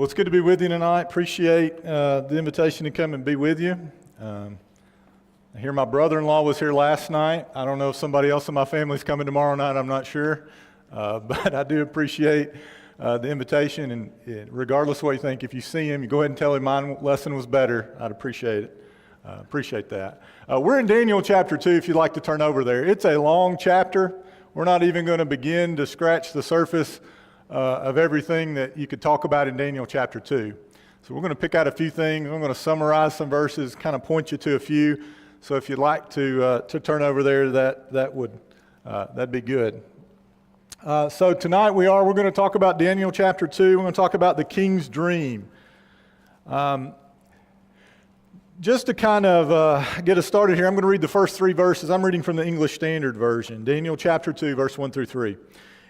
Well, it's good to be with you tonight. Appreciate the invitation to come and be with you. I hear my brother-in-law was here last night. I don't know if somebody else in my family's coming tomorrow night. I'm not sure. But I do appreciate the invitation. And regardless of what you think, if you see him, you go ahead and tell him my lesson was better. I'd appreciate it. Appreciate that. We're in Daniel chapter 2, if you'd like to turn over there. It's a long chapter. We're not even going to begin to scratch the surface of everything that you could talk about in Daniel chapter 2. So we're going to pick out a few things. I'm going to summarize some verses, kind of point you to a few. So if you'd like to turn over there, that'd be good. So tonight we're going to talk about Daniel chapter 2. We're going to talk about the king's dream. Just to kind of get us started here, I'm going to read the first three verses. I'm reading from the English Standard Version. Daniel chapter 2, verse 1 through 3.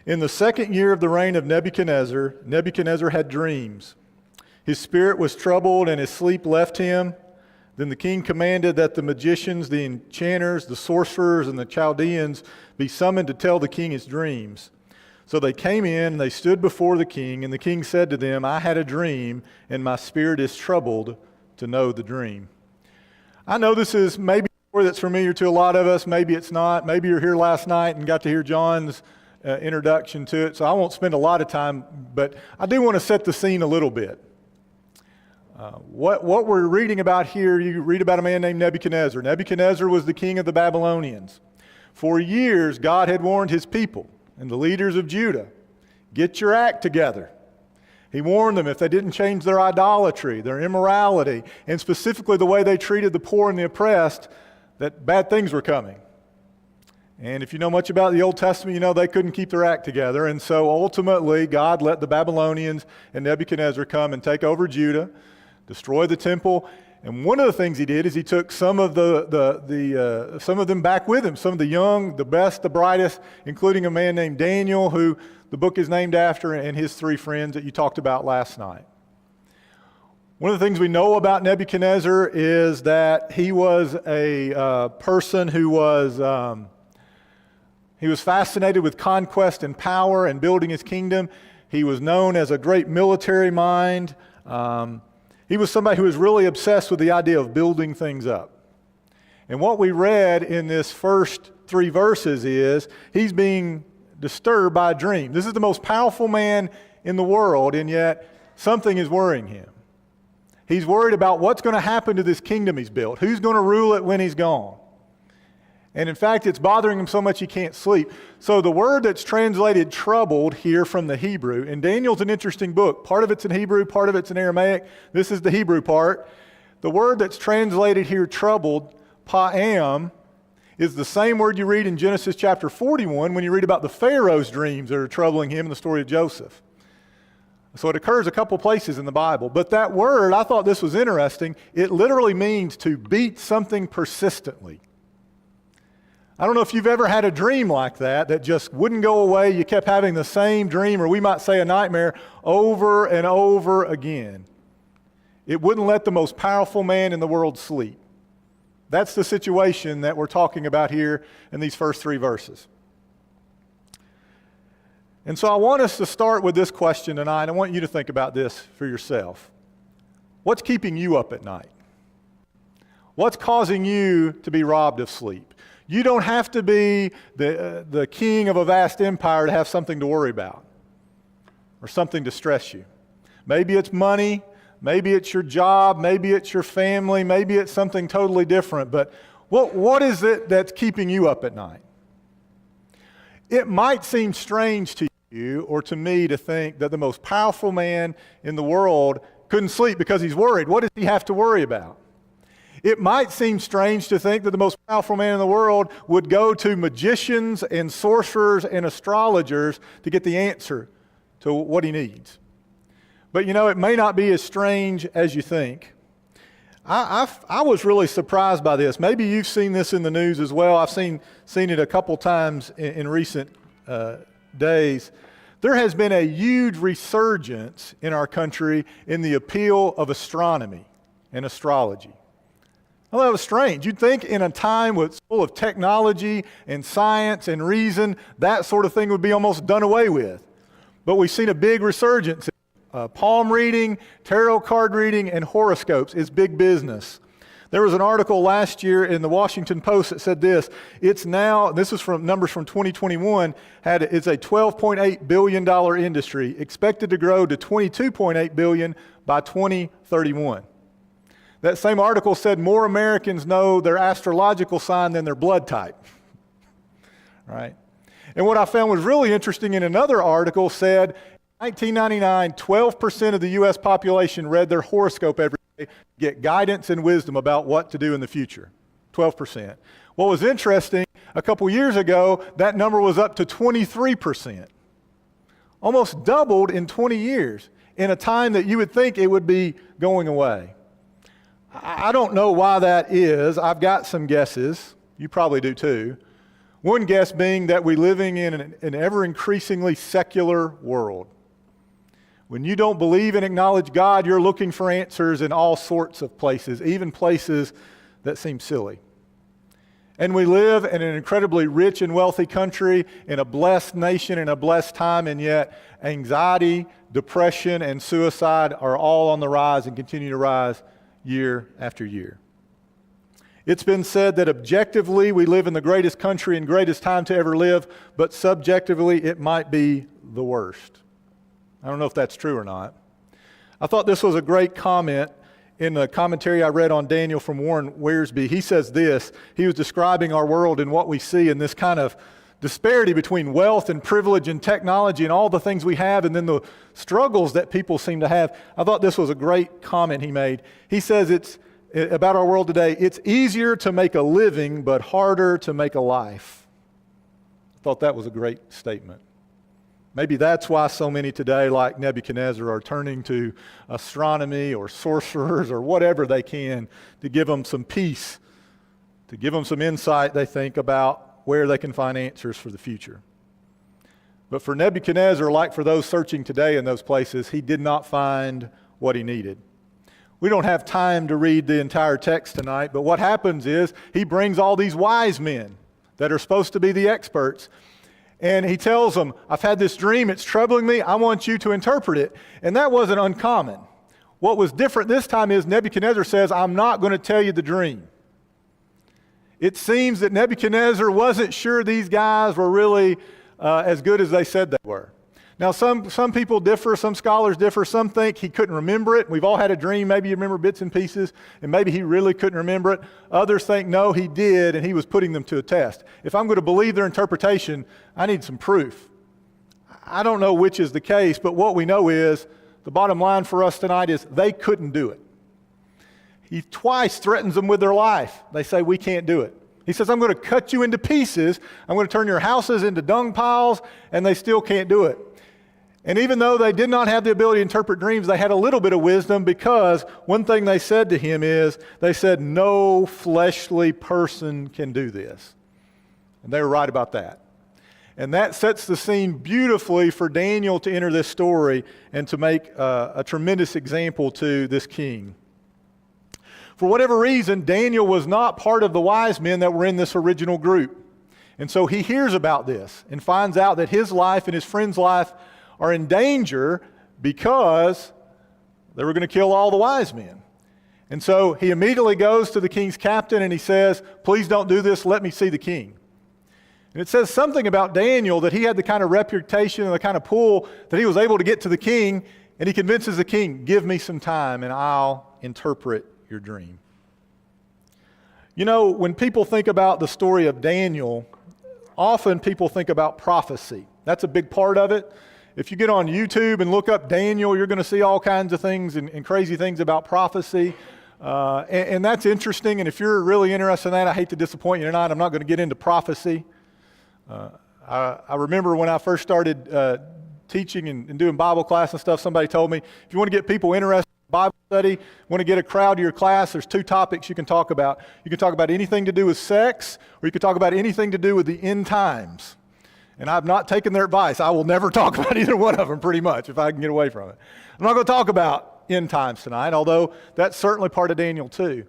In the second year of the reign of Nebuchadnezzar, Nebuchadnezzar had dreams. His spirit was troubled and his sleep left him. Then the king commanded that the magicians, the enchanters, the sorcerers, and the Chaldeans be summoned to tell the king his dreams. So they came in and they stood before the king, and the king said to them, I had a dream, and my spirit is troubled to know the dream. I know this is maybe a story that's familiar to a lot of us. Maybe it's not. Maybe you're here last night and got to hear John's introduction to it, so I won't spend a lot of time, but I do want to set the scene a little bit. What we're reading about here, you read about a man named Nebuchadnezzar. Nebuchadnezzar was the king of the Babylonians. For years, God had warned his people and the leaders of Judah, get your act together. He warned them if they didn't change their idolatry, their immorality, and specifically the way they treated the poor and the oppressed, that bad things were coming. And if you know much about the Old Testament, you know they couldn't keep their act together. And so ultimately, God let the Babylonians and Nebuchadnezzar come and take over Judah, destroy the temple. And one of the things he did is he took some of some of them back with him, some of the young, the best, the brightest, including a man named Daniel, who the book is named after, and his three friends that you talked about last night. One of the things we know about Nebuchadnezzar is that he was a person who was... He was fascinated with conquest and power and building his kingdom. He was known as a great military mind. He was somebody who was really obsessed with the idea of building things up. And what we read in this first three verses is he's being disturbed by a dream. This is the most powerful man in the world, and yet something is worrying him. He's worried about what's going to happen to this kingdom he's built. Who's going to rule it when he's gone? And in fact, it's bothering him so much he can't sleep. So the word that's translated troubled here from the Hebrew, and Daniel's an interesting book. Part of it's in Hebrew, part of it's in Aramaic. This is the Hebrew part. The word that's translated here troubled, pa'am, is the same word you read in Genesis chapter 41 when you read about the Pharaoh's dreams that are troubling him in the story of Joseph. So it occurs a couple places in the Bible. But that word, I thought this was interesting, it literally means to beat something persistently. I don't know if you've ever had a dream like that just wouldn't go away. You kept having the same dream, or we might say a nightmare, over and over again. It wouldn't let the most powerful man in the world sleep. That's the situation that we're talking about here in these first three verses. And so I want us to start with this question tonight. I want you to think about this for yourself. What's keeping you up at night? What's causing you to be robbed of sleep? You don't have to be the king of a vast empire to have something to worry about or something to stress you. Maybe it's money, maybe it's your job, maybe it's your family, maybe it's something totally different. But what is it that's keeping you up at night? It might seem strange to you or to me to think that the most powerful man in the world couldn't sleep because he's worried. What does he have to worry about? It might seem strange to think that the most powerful man in the world would go to magicians and sorcerers and astrologers to get the answer to what he needs. But you know, it may not be as strange as you think. I was really surprised by this. Maybe you've seen this in the news as well. I've seen it a couple times in recent days. There has been a huge resurgence in our country in the appeal of astronomy and astrology. Well, that was strange. You'd think in a time full of technology and science and reason, that sort of thing would be almost done away with. But we've seen a big resurgence. palm reading, tarot card reading, and horoscopes is big business. There was an article last year in the Washington Post that said this. It's now, this is from numbers from 2021, it's a $12.8 billion industry, expected to grow to $22.8 billion by 2031. That same article said more Americans know their astrological sign than their blood type. Right? And what I found was really interesting in another article said, in 1999, 12% of the U.S. population read their horoscope every day to get guidance and wisdom about what to do in the future. 12%. What was interesting, a couple years ago, that number was up to 23%. Almost doubled in 20 years, in a time that you would think it would be going away. I don't know why that is. I've got some guesses. You probably do too. One guess being that we're living in an ever-increasingly secular world. When you don't believe and acknowledge God, you're looking for answers in all sorts of places, even places that seem silly. And we live in an incredibly rich and wealthy country, in a blessed nation, in a blessed time, and yet anxiety, depression, and suicide are all on the rise and continue to rise year after year. It's been said that objectively we live in the greatest country and greatest time to ever live, but subjectively it might be the worst. I don't know if that's true or not. I thought this was a great comment in the commentary I read on Daniel from Warren Wiersbe. He says this, he was describing our world and what we see in this kind of disparity between wealth and privilege and technology and all the things we have and then the struggles that people seem to have. I thought this was a great comment he made. He says it's about our world today, it's easier to make a living but harder to make a life. I thought that was a great statement. Maybe that's why so many today, like Nebuchadnezzar, are turning to astronomy or sorcerers or whatever they can to give them some peace, to give them some insight, they think, about where they can find answers for the future. But for Nebuchadnezzar, like for those searching today in those places, he did not find what he needed. We don't have time to read the entire text tonight, but what happens is he brings all these wise men that are supposed to be the experts, and he tells them, I've had this dream, it's troubling me, I want you to interpret it. And that wasn't uncommon. What was different this time is Nebuchadnezzar says, I'm not going to tell you the dream. It seems that Nebuchadnezzar wasn't sure these guys were really as good as they said they were. Now, some people differ, some scholars differ, some think he couldn't remember it. We've all had a dream, maybe you remember bits and pieces, and maybe he really couldn't remember it. Others think, no, he did, and he was putting them to a test. If I'm going to believe their interpretation, I need some proof. I don't know which is the case, but what we know is, the bottom line for us tonight is they couldn't do it. He twice threatens them with their life. They say, we can't do it. He says, I'm going to cut you into pieces. I'm going to turn your houses into dung piles, and they still can't do it. And even though they did not have the ability to interpret dreams, they had a little bit of wisdom, because one thing they said to him is, they said, no fleshly person can do this. And they were right about that. And that sets the scene beautifully for Daniel to enter this story and to make a tremendous example to this king. For whatever reason, Daniel was not part of the wise men that were in this original group. And so he hears about this and finds out that his life and his friend's life are in danger because they were going to kill all the wise men. And so he immediately goes to the king's captain and he says, please don't do this, let me see the king. And it says something about Daniel, that he had the kind of reputation and the kind of pull that he was able to get to the king, and he convinces the king, give me some time and I'll interpret your dream. You know, when people think about the story of Daniel, often people think about prophecy. That's a big part of it. If you get on YouTube and look up Daniel, you're going to see all kinds of things and crazy things about prophecy. And that's interesting. And if you're really interested in that, I hate to disappoint you tonight. I'm not going to get into prophecy. I remember when I first started teaching and doing Bible class and stuff, somebody told me, if you want to get people interested in Bible study, want to get a crowd to your class, there's two topics you can talk about. You can talk about anything to do with sex, or you can talk about anything to do with the end times. And I've not taken their advice. I will never talk about either one of them, pretty much, if I can get away from it. I'm not going to talk about end times tonight, although that's certainly part of Daniel too.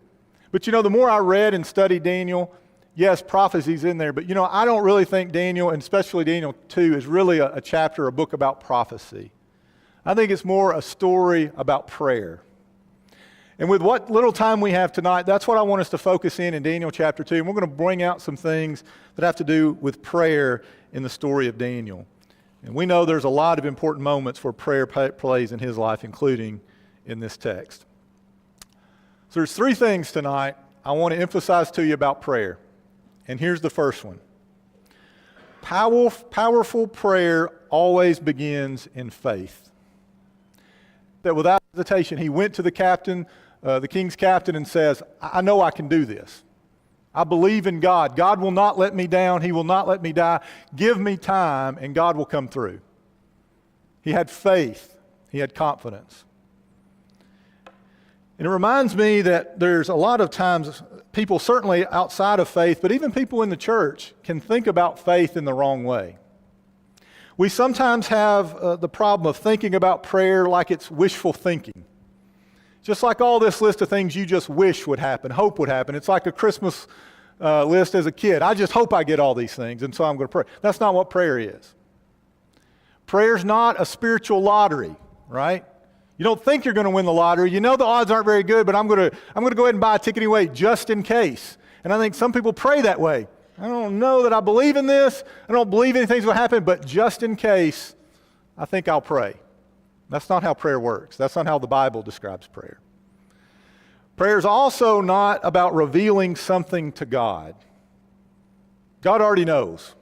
But you know, the more I read and studied Daniel, yes, prophecy's in there, but you know, I don't really think Daniel, and especially Daniel 2, is really a chapter, a book about prophecy. I think it's more a story about prayer. And with what little time we have tonight, that's what I want us to focus in Daniel chapter 2. And we're going to bring out some things that have to do with prayer in the story of Daniel. And we know there's a lot of important moments where prayer plays in his life, including in this text. So there's three things tonight I want to emphasize to you about prayer. And here's the first one. Powerful prayer always begins in faith. That without hesitation, he went to the captain, the king's captain, and says, I know I can do this. I believe in God. God will not let me down. He will not let me die. Give me time, and God will come through. He had faith. He had confidence. And it reminds me that there's a lot of times people, certainly outside of faith, but even people in the church, can think about faith in the wrong way. We sometimes have the problem of thinking about prayer like it's wishful thinking. Just like all this list of things you just wish would happen, hope would happen. It's like a Christmas list as a kid. I just hope I get all these things, and so I'm going to pray. That's not what prayer is. Prayer's not a spiritual lottery, right? You don't think you're going to win the lottery. You know the odds aren't very good, but I'm going to go ahead and buy a ticket anyway, just in case. And I think some people pray that way. I don't know that I believe in this. I don't believe anything's going to happen, but just in case, I think I'll pray. That's not how prayer works. That's not how the Bible describes prayer. Prayer is also not about revealing something to God. God already knows.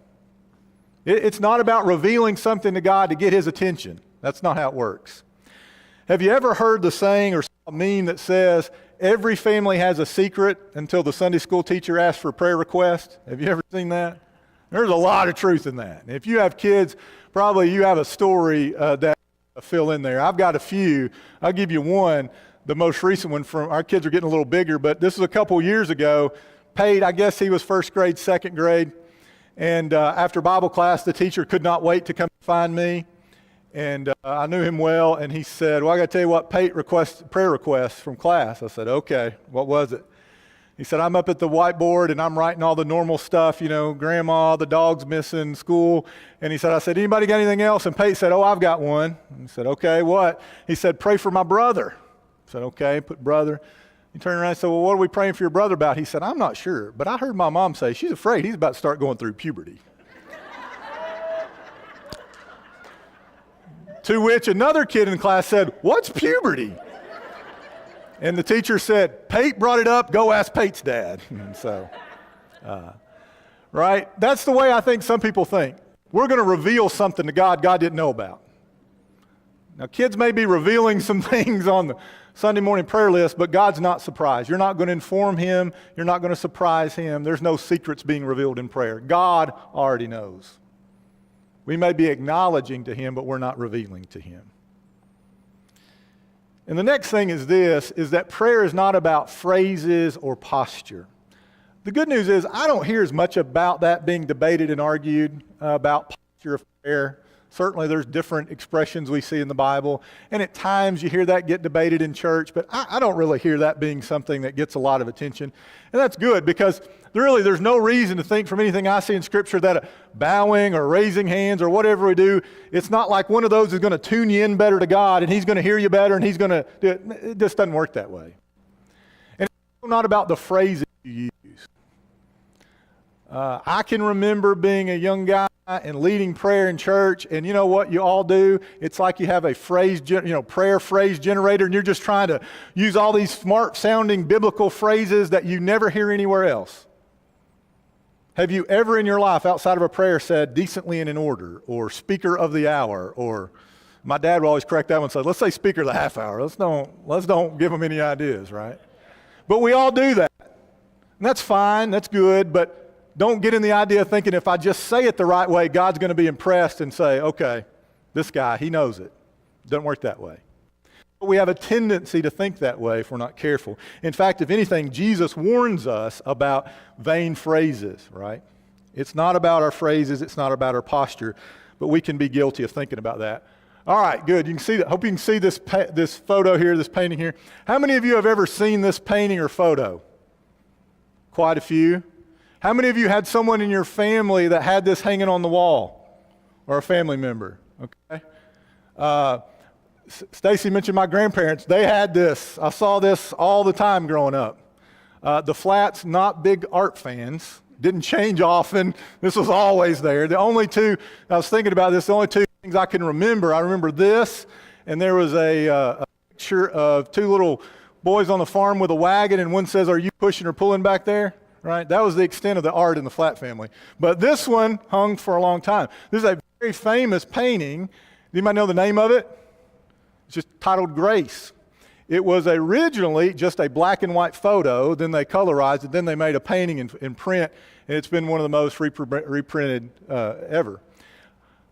It's not about revealing something to God to get his attention. That's not how it works. Have you ever heard the saying or a meme that says, every family has a secret until the Sunday school teacher asks for a prayer request? Have you ever seen that? There's a lot of truth in that. And if you have kids, probably you have a story that fill in there. I've got a few. I'll give you one. The most recent one from our kids are getting a little bigger, but this was a couple years ago. Pate, I guess he was first grade, second grade. And after Bible class, the teacher could not wait to come find me. And I knew him well, and he said, well, I got to tell you what, Pate prayer requests from class. I said, okay, what was it? He said, I'm up at the whiteboard, and I'm writing all the normal stuff, grandma, the dog's missing, school. And I said, anybody got anything else? And Pate said, oh, I've got one. And he said, okay, what? He said, pray for my brother. I said, okay, put brother. He turned around and said, well, what are we praying for your brother about? He said, I'm not sure, but I heard my mom say she's afraid he's about to start going through puberty. To which another kid in class said, what's puberty? And the teacher said, Pate brought it up, go ask Pate's dad. And so, right? That's the way I think some people think. We're going to reveal something to God didn't know about. Now, kids may be revealing some things on the Sunday morning prayer list, but God's not surprised. You're not going to inform him. You're not going to surprise him. There's no secrets being revealed in prayer. God already knows. We may be acknowledging to him, but we're not revealing to him. And the next thing is that prayer is not about phrases or posture. The good news is I don't hear as much about that being debated and argued about posture of prayer. Certainly there's different expressions we see in the Bible, and at times you hear that get debated in church, but I don't really hear that being something that gets a lot of attention. And that's good because there's no reason to think from anything I see in Scripture that bowing or raising hands or whatever we do, it's not like one of those is going to tune you in better to God and he's going to hear you better and he's going to do it. It just doesn't work that way. And it's not about the phrases you use. I can remember being a young guy and leading prayer in church, and you know what you all do? It's like you have a prayer phrase generator, and you're just trying to use all these smart-sounding biblical phrases that you never hear anywhere else. Have you ever in your life, outside of a prayer, said decently and in order, or speaker of the hour, or my dad would always correct that one and say, let's say speaker of the half hour. Let's don't give them any ideas, right? But we all do that. And that's fine, that's good, but don't get in the idea of thinking if I just say it the right way, God's going to be impressed and say, okay, this guy, he knows it. It doesn't work that way. But we have a tendency to think that way if we're not careful. In fact, if anything, Jesus warns us about vain phrases, right? It's not about our phrases, it's not about our posture, but we can be guilty of thinking about that. All right, good. You can see that. Hope you can see this photo here, this painting here. How many of you have ever seen this painting or photo? Quite a few. How many of you had someone in your family that had this hanging on the wall, or a family member? Okay. Stacy mentioned my grandparents. They had this. I saw this all the time growing up. The Flatts, not big art fans, didn't change often. This was always there. The only two, I was thinking about this, the only two things I can remember, I remember this, and there was a picture of two little boys on the farm with a wagon, and one says, "Are you pushing or pulling back there?" Right? That was the extent of the art in the Flatt family. But this one hung for a long time. This is a very famous painting. Anybody know the name of it? It's just titled Grace. It was originally just a black and white photo, then they colorized it, then they made a painting in print, and it's been one of the most reprinted ever.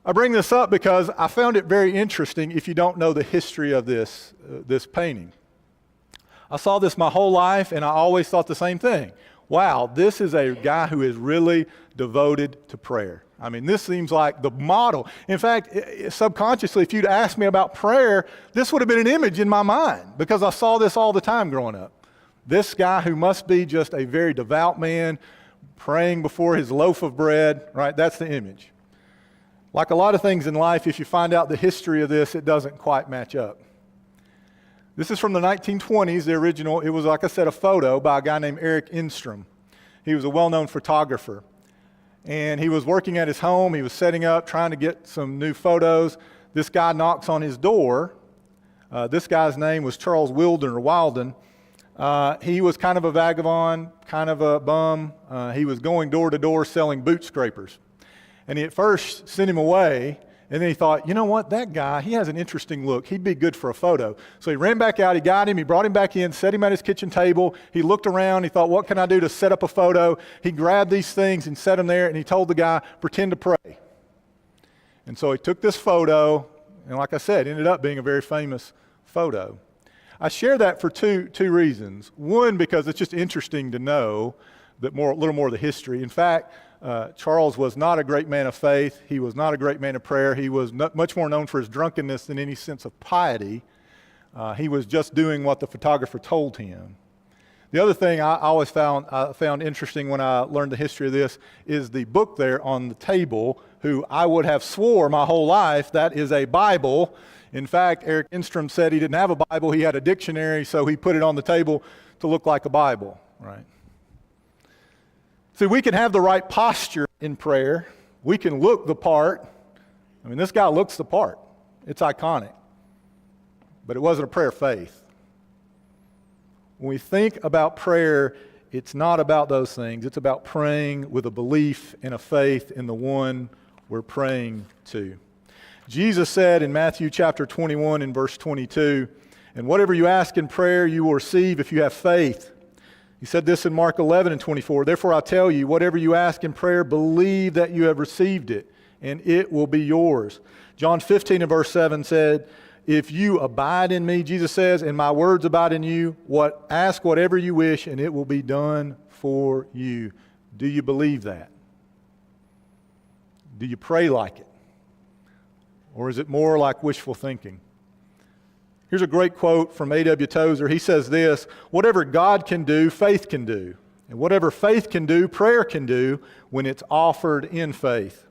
I bring this up because I found it very interesting if you don't know the history of this painting. I saw this my whole life, and I always thought the same thing. Wow, this is a guy who is really devoted to prayer. I mean, this seems like the model. In fact, subconsciously, if you'd asked me about prayer, this would have been an image in my mind because I saw this all the time growing up. This guy who must be just a very devout man, praying before his loaf of bread, right? That's the image. Like a lot of things in life, if you find out the history of this, it doesn't quite match up. This is from the 1920s, the original. It was, like I said, a photo by a guy named Eric Enstrom. He was a well-known photographer. And he was working at his home. He was setting up, trying to get some new photos. This guy knocks on his door. This guy's name was Charles Wilden. He was kind of a vagabond, kind of a bum. He was going door to door selling boot scrapers. And he at first sent him away. And then he thought, you know what, that guy, he has an interesting look. He'd be good for a photo. So he ran back out, he got him, he brought him back in, set him at his kitchen table. He looked around, he thought, what can I do to set up a photo? He grabbed these things and set them there, and he told the guy, pretend to pray. And so he took this photo, and like I said, ended up being a very famous photo. I share that for two reasons. One, because it's just interesting to know that a little more of the history. In fact, Charles was not a great man of faith. He was not a great man of prayer. He was much more known for his drunkenness than any sense of piety. He was just doing what the photographer told him. The other thing I always found interesting when I learned the history of this is the book there on the table, who I would have swore my whole life that is a Bible. In fact, Eric Enstrom said he didn't have a Bible, he had a dictionary, so he put it on the table to look like a Bible, right? See, we can have the right posture in prayer. We can look the part. I mean, this guy looks the part. It's iconic. But it wasn't a prayer of faith. When we think about prayer, it's not about those things. It's about praying with a belief and a faith in the one we're praying to. Jesus said in Matthew chapter 21 and verse 22, "And whatever you ask in prayer, you will receive if you have faith." He said this in Mark 11 and 24, "Therefore I tell you, whatever you ask in prayer, believe that you have received it, and it will be yours." John 15 and verse 7 said, "If you abide in me," Jesus says, "and my words abide in you, ask whatever you wish, and it will be done for you." Do you believe that? Do you pray like it? Or is it more like wishful thinking? Here's a great quote from A.W. Tozer. He says this, "Whatever God can do, faith can do. And whatever faith can do, prayer can do when it's offered in faith.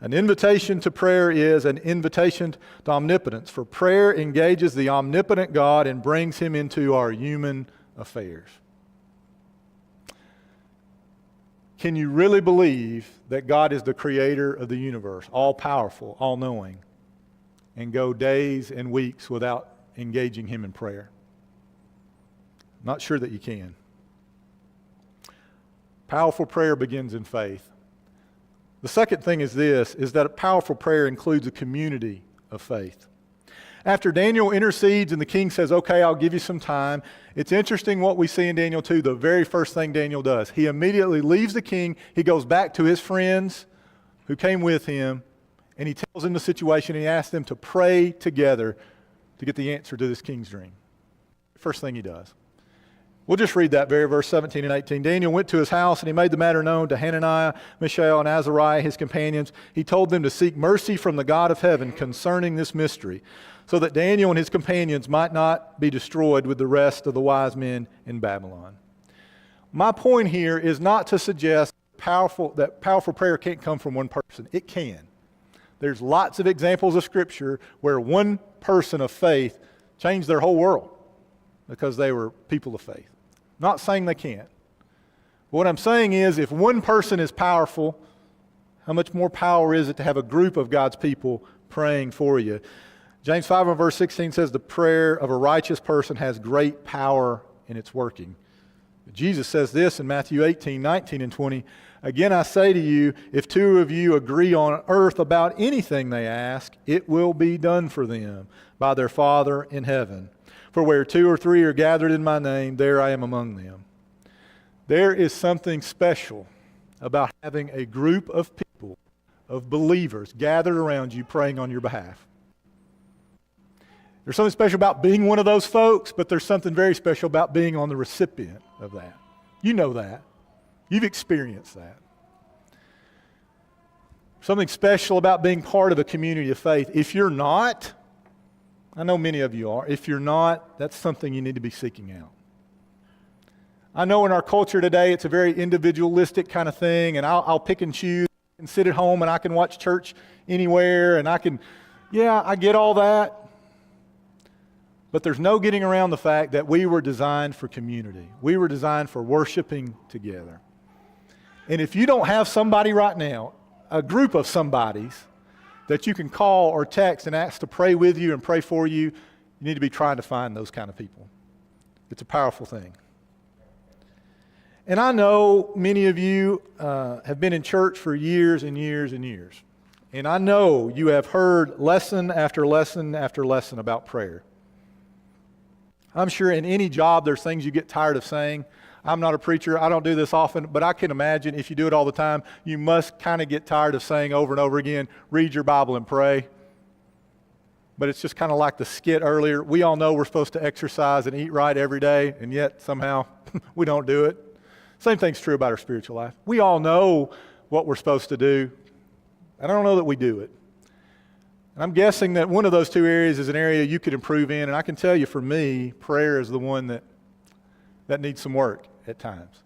An invitation to prayer is an invitation to omnipotence, for prayer engages the omnipotent God and brings him into our human affairs." Can you really believe that God is the creator of the universe, all-powerful, all-knowing, and go days and weeks without engaging him in prayer? Not sure that you can. Powerful prayer begins in faith. The second thing is that a powerful prayer includes a community of faith. After Daniel intercedes and the king says, "Okay, I'll give you some time," it's interesting what we see in Daniel 2, the very first thing Daniel does. He immediately leaves the king, he goes back to his friends who came with him, and he tells them the situation, and he asks them to pray together to get the answer to this king's dream. First thing he does. We'll just read that very verse 17 and 18. "Daniel went to his house, and he made the matter known to Hananiah, Mishael, and Azariah, his companions. He told them to seek mercy from the God of heaven concerning this mystery, so that Daniel and his companions might not be destroyed with the rest of the wise men in Babylon." My point here is not to suggest that powerful prayer can't come from one person. It can. There's lots of examples of Scripture where one person of faith changed their whole world because they were people of faith. Not saying they can't. What I'm saying is, if one person is powerful, how much more power is it to have a group of God's people praying for you? James 5 and verse 16 says, the prayer of a righteous person has great power in its working. Jesus says this in Matthew 18, 19, and 20. Again, I say to you, if two of you agree on earth about anything they ask, it will be done for them by their Father in heaven. For where two or three are gathered in my name, there I am among them. There is something special about having a group of people, of believers, gathered around you praying on your behalf. There's something special about being one of those folks, but there's something very special about being on the recipient of that. You know that. You've experienced that. Something special about being part of a community of faith. If you're not, I know many of you are, if you're not, that's something you need to be seeking out. I know in our culture today it's a very individualistic kind of thing, and I'll pick and choose and sit at home and I can watch church anywhere and I get all that. But there's no getting around the fact that we were designed for community. We were designed for worshiping together. And if you don't have somebody right now, a group of somebodies that you can call or text and ask to pray with you and pray for you, you need to be trying to find those kind of people. It's a powerful thing. And I know many of you have been in church for years and years and years. And I know you have heard lesson after lesson after lesson about prayer. I'm sure in any job there's things you get tired of saying. I'm not a preacher. I don't do this often, but I can imagine if you do it all the time, you must kind of get tired of saying over and over again, read your Bible and pray. But it's just kind of like the skit earlier. We all know we're supposed to exercise and eat right every day, and yet somehow we don't do it. Same thing's true about our spiritual life. We all know what we're supposed to do, and I don't know that we do it. And I'm guessing that one of those two areas is an area you could improve in, and I can tell you for me, prayer is the one that needs some work at times.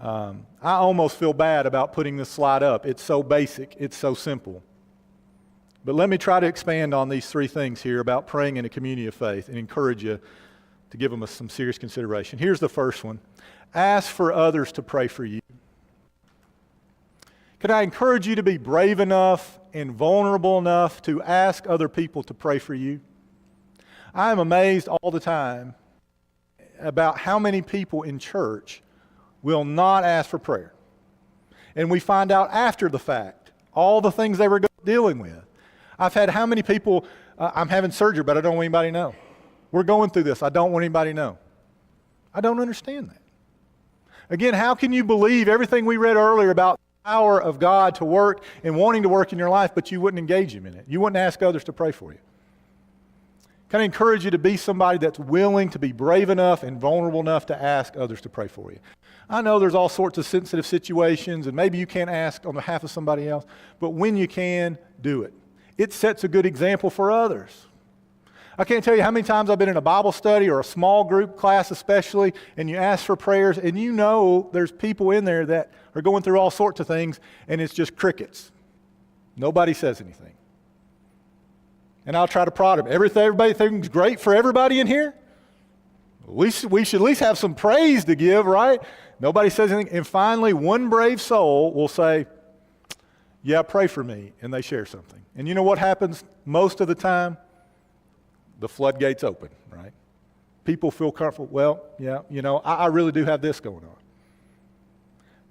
I almost feel bad about putting this slide up. It's so basic. It's so simple. But let me try to expand on these three things here about praying in a community of faith and encourage you to give them some serious consideration. Here's the first one. Ask for others to pray for you. Could I encourage you to be brave enough and vulnerable enough to ask other people to pray for you? I am amazed all the time about how many people in church will not ask for prayer. And we find out after the fact all the things they were dealing with. I've had how many people, I'm having surgery, but I don't want anybody to know. We're going through this. I don't want anybody to know. I don't understand that. Again, how can you believe everything we read earlier about the power of God to work and wanting to work in your life, but you wouldn't engage Him in it? You wouldn't ask others to pray for you. Can I encourage you to be somebody that's willing to be brave enough and vulnerable enough to ask others to pray for you? I know there's all sorts of sensitive situations, and maybe you can't ask on behalf of somebody else, but when you can, do it. It sets a good example for others. I can't tell you how many times I've been in a Bible study or a small group class especially, and you ask for prayers, and you know there's people in there that are going through all sorts of things, and it's just crickets. Nobody says anything. And I'll try to prod them. Everybody thinks great for everybody in here? We should at least have some praise to give, right? Nobody says anything. And finally, one brave soul will say, yeah, pray for me, and they share something. And you know what happens most of the time? The floodgates open, right? People feel comfortable. Well, yeah, you know, I really do have this going on.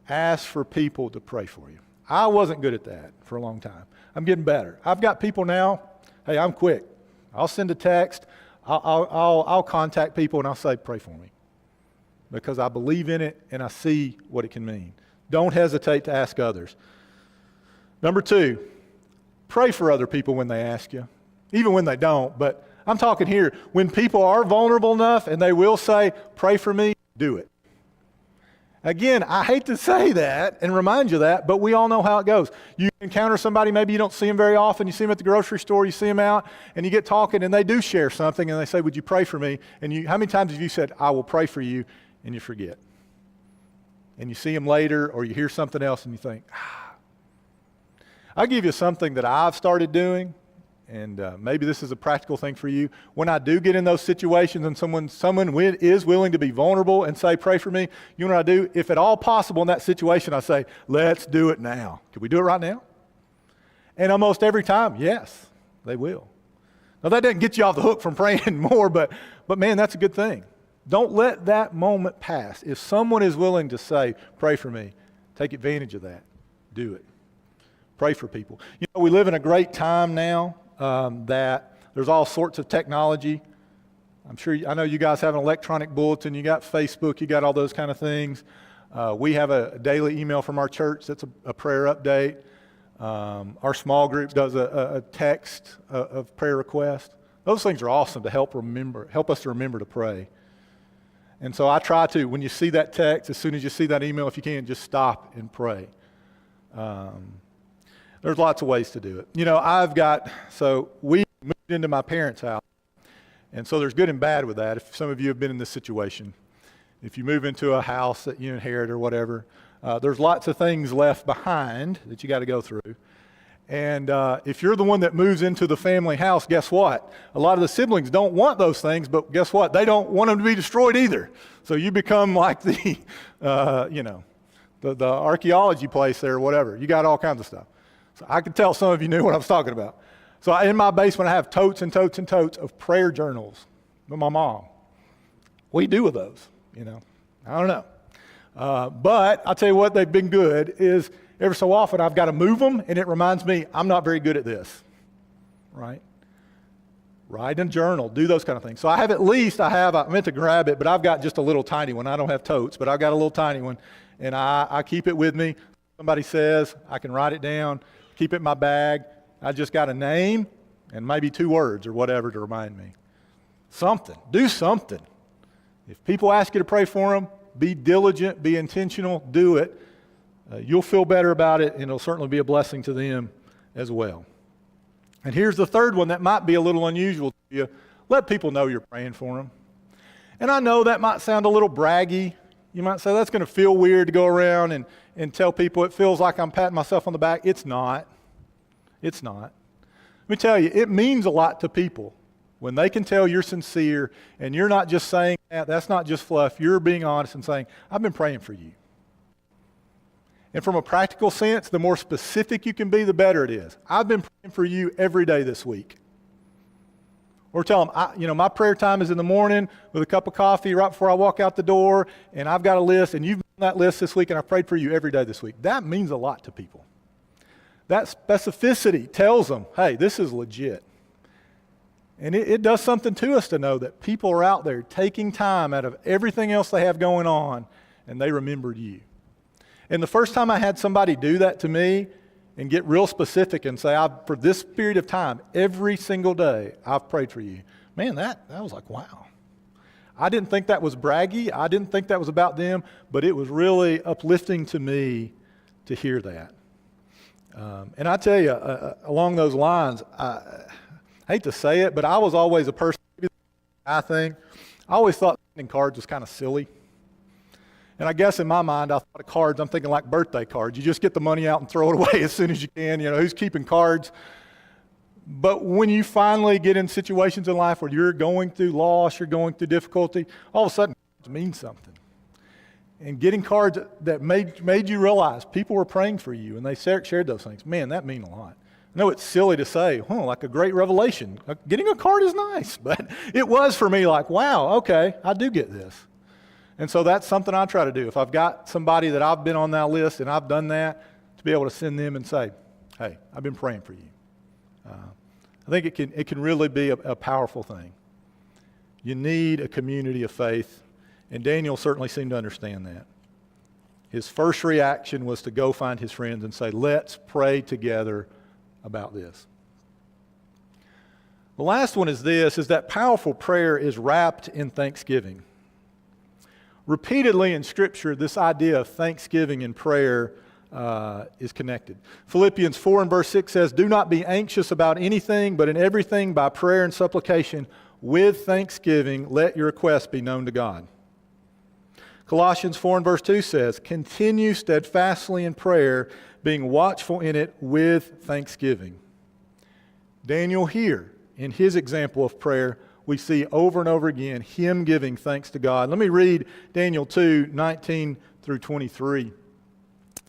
Ask for people to pray for you. I wasn't good at that for a long time. I'm getting better. I've got people now, hey, I'm quick. I'll send a text. I'll contact people and I'll say, pray for me. Because I believe in it and I see what it can mean. Don't hesitate to ask others. Number 2, pray for other people when they ask you. Even when they don't, but I'm talking here, when people are vulnerable enough and they will say, pray for me, do it. Again, I hate to say that and remind you that, but we all know how it goes. You encounter somebody, maybe you don't see them very often, you see them at the grocery store, you see them out, and you get talking and they do share something and they say, would you pray for me? And how many times have you said, I will pray for you, and you forget? And you see them later or you hear something else and you think, I'll give you something that I've started doing, and maybe this is a practical thing for you. When I do get in those situations and someone is willing to be vulnerable and say, pray for me, you know what I do? If at all possible in that situation, I say, let's do it now. Can we do it right now? And almost every time, yes, they will. Now, that doesn't get you off the hook from praying more, but man, that's a good thing. Don't let that moment pass. If someone is willing to say, pray for me, take advantage of that. Do it. Pray for people. You know, we live in a great time now that there's all sorts of technology. I know you guys have an electronic bulletin. You got Facebook. You got all those kind of things. We have a daily email from our church that's a prayer update. Our small group does a text of prayer requests. Those things are awesome to help us to remember to pray. And so I try to, when you see that text, as soon as you see that email, if you can, just stop and pray. There's lots of ways to do it. You know, we moved into my parents' house, and so there's good and bad with that. If some of you have been in this situation, if you move into a house that you inherit or whatever, there's lots of things left behind that you got to go through. And if you're the one that moves into the family house, guess what? A lot of the siblings don't want those things, but guess what? They don't want them to be destroyed either. So you become like the archaeology place there or whatever. You got all kinds of stuff. So I could tell some of you knew what I was talking about. So in my basement, I have totes and totes and totes of prayer journals with my mom. What do you do with those? You know, I don't know. But I'll tell you what, they've been good is every so often I've got to move them, and it reminds me I'm not very good at this, right? Write in a journal, do those kind of things. So I meant to grab it, but I've got just a little tiny one. I don't have totes, but I've got a little tiny one, and I keep it with me. Somebody says, I can write it down, keep it in my bag. I just got a name and maybe 2 words or whatever to remind me. Do something. If people ask you to pray for them, be diligent, be intentional, do it. You'll feel better about it, and it'll certainly be a blessing to them as well. And here's the third one that might be a little unusual to you. Let people know you're praying for them. And I know that might sound a little braggy. You might say, that's going to feel weird to go around and tell people it feels like I'm patting myself on the back. It's not. It's not. Let me tell you, it means a lot to people when they can tell you're sincere and you're not just saying that's not just fluff. You're being honest and saying, I've been praying for you. And from a practical sense, the more specific you can be, the better it is. I've been praying for you every day this week. Or tell them, my prayer time is in the morning with a cup of coffee right before I walk out the door, and I've got a list, and you've been on that list this week, and I prayed for you every day this week. That means a lot to people. That specificity tells them, hey, this is legit. And it does something to us to know that people are out there taking time out of everything else they have going on, and they remembered you. And the first time I had somebody do that to me and get real specific and say, for this period of time, every single day, I've prayed for you. Man, that was like, wow. I didn't think that was braggy. I didn't think that was about them, but it was really uplifting to me to hear that. And I tell you, along those lines, I hate to say it, but I was always a person, I always thought sending cards was kind of silly. And I guess in my mind, I thought of cards, I'm thinking like birthday cards. You just get the money out and throw it away as soon as you can. Who's keeping cards? But when you finally get in situations in life where you're going through loss, you're going through difficulty, all of a sudden cards mean something. And getting cards that made you realize people were praying for you and they shared those things, man, that means a lot. I know it's silly to say, like a great revelation. Getting a card is nice, but it was for me like, wow, okay, I do get this. And so that's something I try to do. If I've got somebody that I've been on that list and I've done that, to be able to send them and say, hey, I've been praying for you. I think it can really be a powerful thing. You need a community of faith, and Daniel certainly seemed to understand that. His first reaction was to go find his friends and say, let's pray together about this. The last one is that powerful prayer is wrapped in thanksgiving. Repeatedly in Scripture, this idea of thanksgiving and prayer is connected. Philippians 4 and verse 6 says, do not be anxious about anything, but in everything by prayer and supplication, with thanksgiving, let your requests be known to God. Colossians 4 and verse 2 says, continue steadfastly in prayer, being watchful in it with thanksgiving. Daniel here, in his example of prayer, we see over and over again him giving thanks to God. Let me read Daniel 2:19 through 23.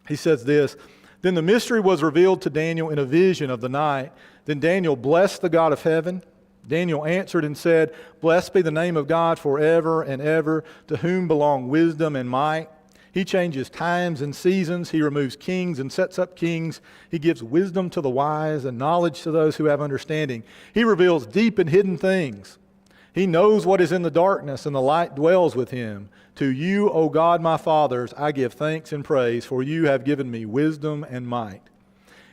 He says this, "Then the mystery was revealed to Daniel in a vision of the night. Then Daniel blessed the God of heaven. Daniel answered and said, Blessed be the name of God forever and ever, to whom belong wisdom and might. He changes times and seasons. He removes kings and sets up kings. He gives wisdom to the wise and knowledge to those who have understanding. He reveals deep and hidden things. He knows what is in the darkness, and the light dwells with him. To you, O God, my fathers, I give thanks and praise, for you have given me wisdom and might,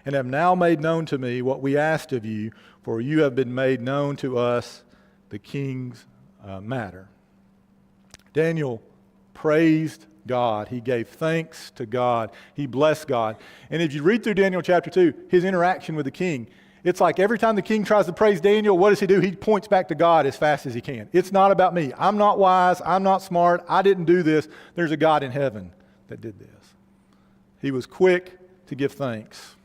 and have now made known to me what we asked of you, for you have been made known to us the king's matter." Daniel praised God. He gave thanks to God. He blessed God. And if you read through Daniel chapter 2, his interaction with the king, it's like every time the king tries to praise Daniel, what does he do? He points back to God as fast as he can. It's not about me. I'm not wise. I'm not smart. I didn't do this. There's a God in heaven that did this. He was quick to give thanks.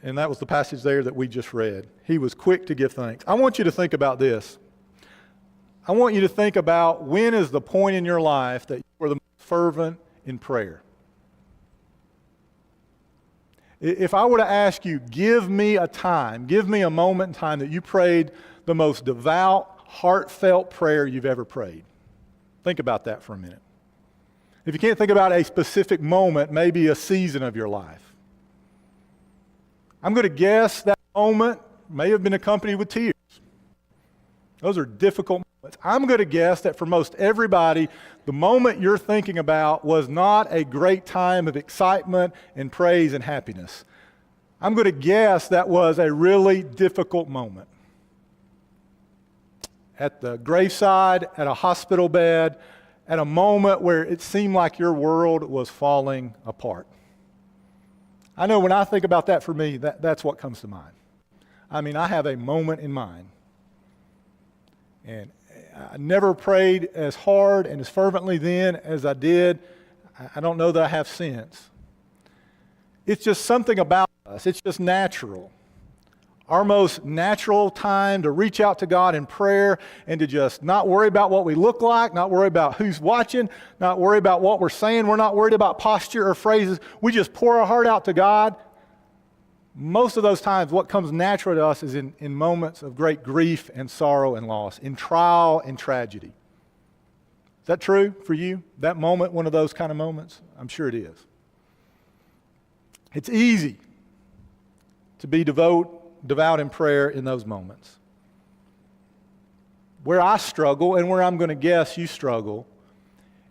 And that was the passage there that we just read. He was quick to give thanks. I want you to think about this. I want you to think about, when is the point in your life that you were the most fervent in prayer? If I were to ask you, give me a time, give me a moment in time that you prayed the most devout, heartfelt prayer you've ever prayed. Think about that for a minute. If you can't think about a specific moment, maybe a season of your life. I'm going to guess that moment may have been accompanied with tears. Those are difficult moments. I'm going to guess that for most everybody, the moment you're thinking about was not a great time of excitement and praise and happiness. I'm going to guess that was a really difficult moment. At the graveside, at a hospital bed, at a moment where it seemed like your world was falling apart. I know when I think about that, for me, that's what comes to mind. I mean, I have a moment in mind. And I never prayed as hard and as fervently then as I did. I don't know that I have since. It's just something about us. It's just natural. Our most natural time to reach out to God in prayer and to just not worry about what we look like, not worry about who's watching, not worry about what we're saying. We're not worried about posture or phrases. We just pour our heart out to God. Most of those times, what comes natural to us is in moments of great grief and sorrow and loss, in trial and tragedy. Is that true for you? That moment, one of those kind of moments? I'm sure it is. It's easy to be devout in prayer in those moments. Where I struggle, and where I'm going to guess you struggle,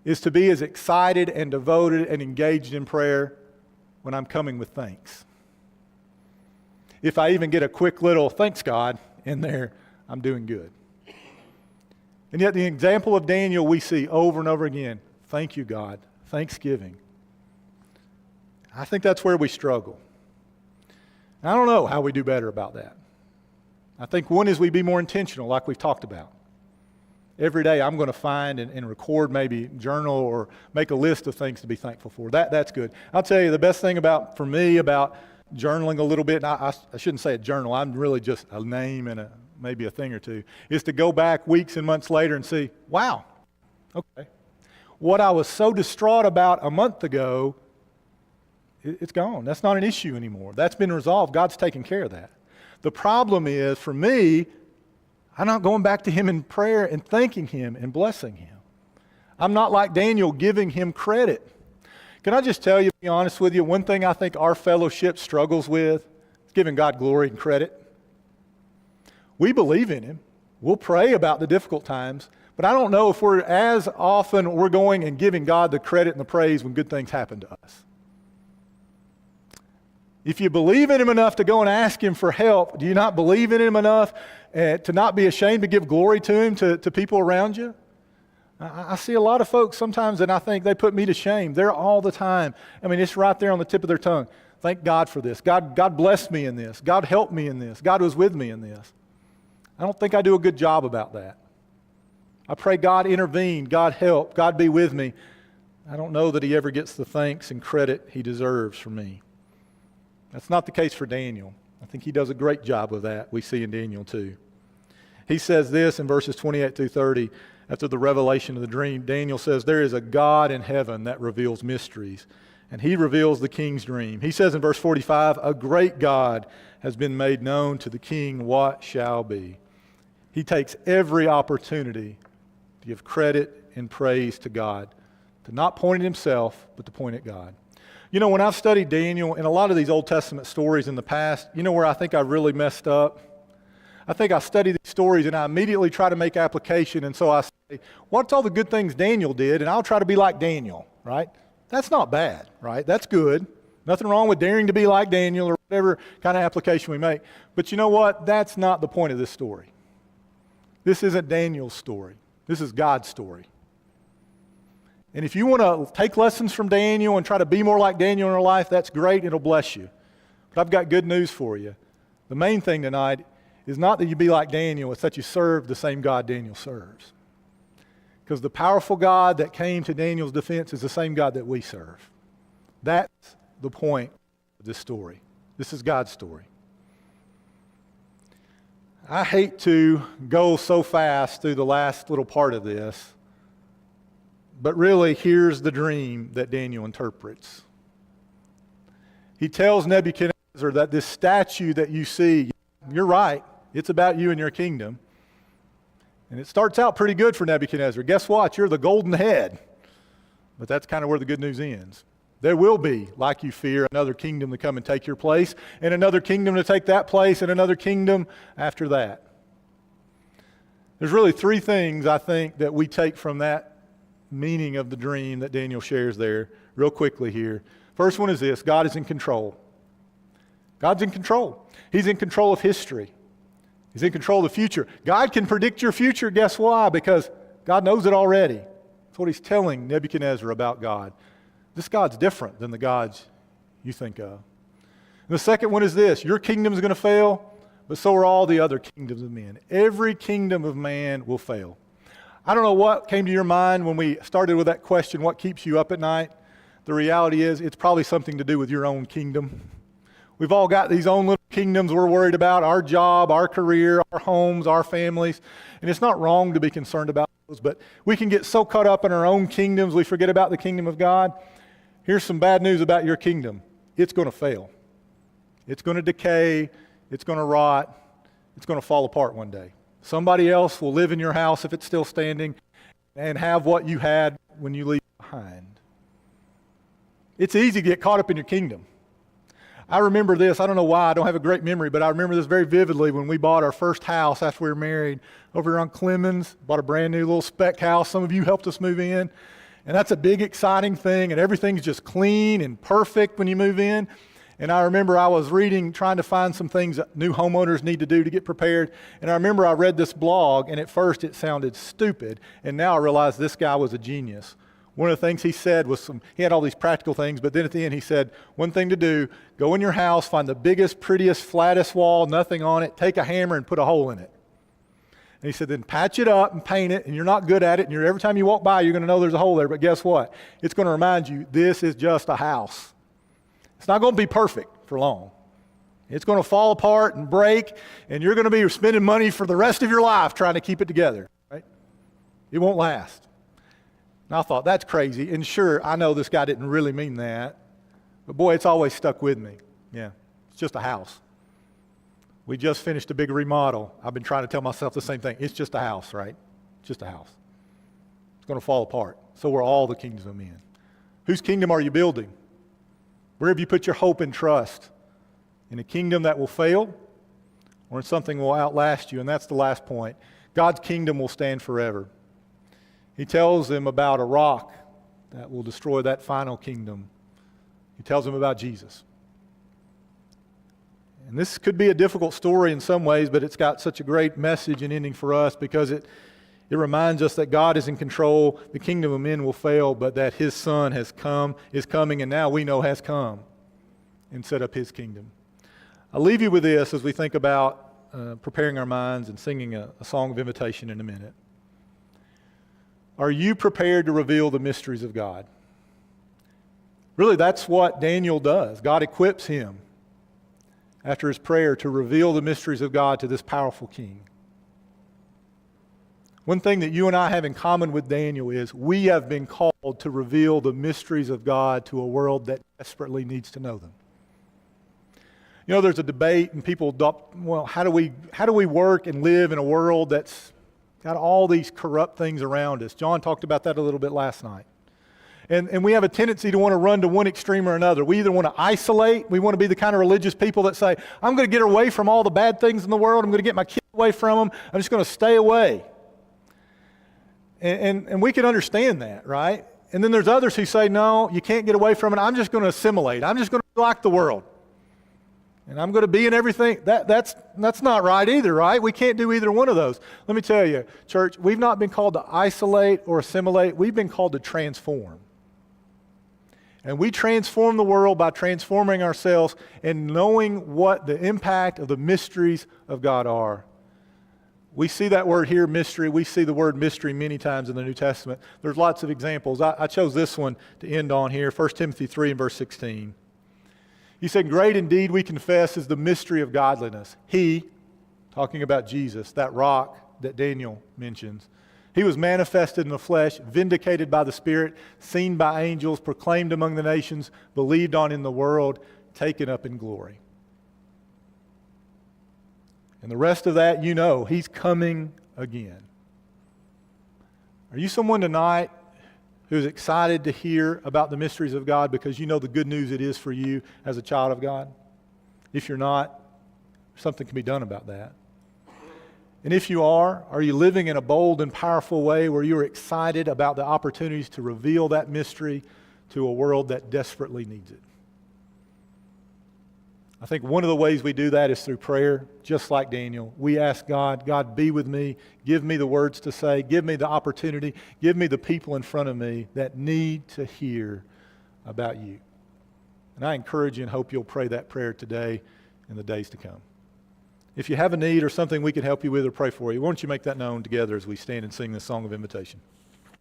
is to be as excited and devoted and engaged in prayer when I'm coming with thanks. If I even get a quick little thanks God in there, I'm doing good. And yet the example of Daniel we see over and over again. Thank you, God. Thanksgiving. I think that's where we struggle. I don't know how we do better about that. I think one is we be more intentional, like we've talked about. Every day I'm going to find and record, maybe journal or make a list of things to be thankful for. That's good. I'll tell you the best thing about journaling a little bit, and I shouldn't say a journal, I'm really just a name and maybe a thing or two, is to go back weeks and months later and see, wow, okay. What I was so distraught about a month ago, it's gone. That's not an issue anymore. That's been resolved. God's taken care of that. The problem is, for me, I'm not going back to Him in prayer and thanking Him and blessing Him. I'm not like Daniel giving Him credit. Can I just tell you, be honest with you, one thing I think our fellowship struggles with is giving God glory and credit. We believe in Him. We'll pray about the difficult times, but I don't know if we're going and giving God the credit and the praise when good things happen to us. If you believe in Him enough to go and ask Him for help, do you not believe in Him enough to not be ashamed to give glory to Him to people around you? I see a lot of folks sometimes, and I think they put me to shame. They're all the time. I mean, it's right there on the tip of their tongue. Thank God for this. God blessed me in this. God helped me in this. God was with me in this. I don't think I do a good job about that. I pray God intervene, God help, God be with me. I don't know that he ever gets the thanks and credit he deserves from me. That's not the case for Daniel. I think he does a great job of that. We see in Daniel too. He says this in verses 28 through 30. After the revelation of the dream, Daniel says, there is a God in heaven that reveals mysteries, and he reveals the king's dream. He says in verse 45, a great God has been made known to the king what shall be. He takes every opportunity to give credit and praise to God, to not point at himself, but to point at God. You know, when I've studied Daniel and a lot of these Old Testament stories in the past, you know where I think I really messed up? I think I study these stories and I immediately try to make application, and so I say, what's all the good things Daniel did, and I'll try to be like Daniel, right? That's not bad, right? That's good. Nothing wrong with daring to be like Daniel or whatever kind of application we make. But you know what? That's not the point of this story. This isn't Daniel's story. This is God's story. And if you want to take lessons from Daniel and try to be more like Daniel in your life, that's great. It'll bless you. But I've got good news for you. The main thing tonight is not that you be like Daniel, it's that you serve the same God Daniel serves. Because the powerful God that came to Daniel's defense is the same God that we serve. That's the point of this story. This is God's story. I hate to go so fast through the last little part of this, but really here's the dream that Daniel interprets. He tells Nebuchadnezzar that this statue that you see, you're right, it's about you and your kingdom. And it starts out pretty good for Nebuchadnezzar. Guess what? You're the golden head. But that's kind of where the good news ends. There will be, like you fear, another kingdom to come and take your place, and another kingdom to take that place, and another kingdom after that. There's really three things, I think, that we take from that meaning of the dream that Daniel shares there real quickly here. First one is this: God is in control. God's in control. He's in control of history. He's in control of the future. God can predict your future. Guess why? Because God knows it already. That's what he's telling Nebuchadnezzar about God. This God's different than the gods you think of. And the second one is this: your kingdom is going to fail, but so are all the other kingdoms of men. Every kingdom of man will fail. I don't know what came to your mind when we started with that question, what keeps you up at night? The reality is it's probably something to do with your own kingdom. We've all got these own little kingdoms we're worried about: our job, our career, our homes, our families. And it's not wrong to be concerned about those, but we can get so caught up in our own kingdoms we forget about the kingdom of God. Here's some bad news about your kingdom. It's going to fail. It's going to decay. It's going to rot. It's going to fall apart one day. Somebody else will live in your house if it's still standing and have what you had when you leave behind. It's easy to get caught up in your kingdom. I remember this. I don't know why. I don't have a great memory, but I remember this very vividly when we bought our first house after we were married over on Clemens. Bought a brand new little spec house. Some of you helped us move in. And that's a big, exciting thing, and everything's just clean and perfect when you move in. And I remember I was reading, trying to find some things that new homeowners need to do to get prepared. And I remember I read this blog, and at first it sounded stupid. And now I realize this guy was a genius. One of the things he said was he had all these practical things, but then at the end he said, one thing to do: go in your house, find the biggest, prettiest, flattest wall, nothing on it, take a hammer and put a hole in it. And he said, then patch it up and paint it, and you're not good at it, and every time you walk by, you're going to know there's a hole there. But guess what? It's going to remind you, this is just a house. It's not going to be perfect for long. It's going to fall apart and break, and you're going to be spending money for the rest of your life trying to keep it together, right? It won't last. And I thought, that's crazy. And sure, I know this guy didn't really mean that, but boy, it's always stuck with me. Yeah, it's just a house. We just finished a big remodel. I've been trying to tell myself the same thing. It's just a house, right? It's just a house. It's going to fall apart. So are all the kingdoms of men. Whose kingdom are you building? Where have you put your hope and trust? In a kingdom that will fail, or in something that will outlast you? And that's the last point. God's kingdom will stand forever. He tells them about a rock that will destroy that final kingdom. He tells them about Jesus. And this could be a difficult story in some ways, but it's got such a great message and ending for us because it reminds us that God is in control. The kingdom of men will fail, but that his Son is coming, and now we know has come and set up his kingdom. I'll leave you with this as we think about preparing our minds and singing a song of invitation in a minute. Are you prepared to reveal the mysteries of God? Really, that's what Daniel does. God equips him after his prayer to reveal the mysteries of God to this powerful king. One thing that you and I have in common with Daniel is we have been called to reveal the mysteries of God to a world that desperately needs to know them. You know, there's a debate and people, well, how do we work and live in a world that's got all these corrupt things around us? John talked about that a little bit last night. And we have a tendency to want to run to one extreme or another. We either want to isolate, we want to be the kind of religious people that say, I'm going to get away from all the bad things in the world, I'm going to get my kids away from them, I'm just going to stay away. And we can understand that, right? And then there's others who say, no, you can't get away from it, I'm just going to assimilate, I'm just going to be like the world. And I'm going to be in everything. That's not right either, right? We can't do either one of those. Let me tell you, church, we've not been called to isolate or assimilate, we've been called to transform. And we transform the world by transforming ourselves and knowing what the impact of the mysteries of God are. We see that word here, mystery. We see the word mystery many times in the New Testament. There's lots of examples. I chose this one to end on here, 1 Timothy 3 and verse 16. He said, great indeed we confess is the mystery of godliness. He, talking about Jesus, that rock that Daniel mentions, he was manifested in the flesh, vindicated by the Spirit, seen by angels, proclaimed among the nations, believed on in the world, taken up in glory. And the rest of that, you know, he's coming again. Are you someone tonight who's excited to hear about the mysteries of God because you know the good news it is for you as a child of God? If you're not, something can be done about that. And if you are you living in a bold and powerful way where you're excited about the opportunities to reveal that mystery to a world that desperately needs it? I think one of the ways we do that is through prayer, just like Daniel. We ask God, God, be with me, give me the words to say, give me the opportunity, give me the people in front of me that need to hear about you. And I encourage you and hope you'll pray that prayer today and the days to come. If you have a need or something we can help you with or pray for you, why don't you make that known together as we stand and sing this song of invitation.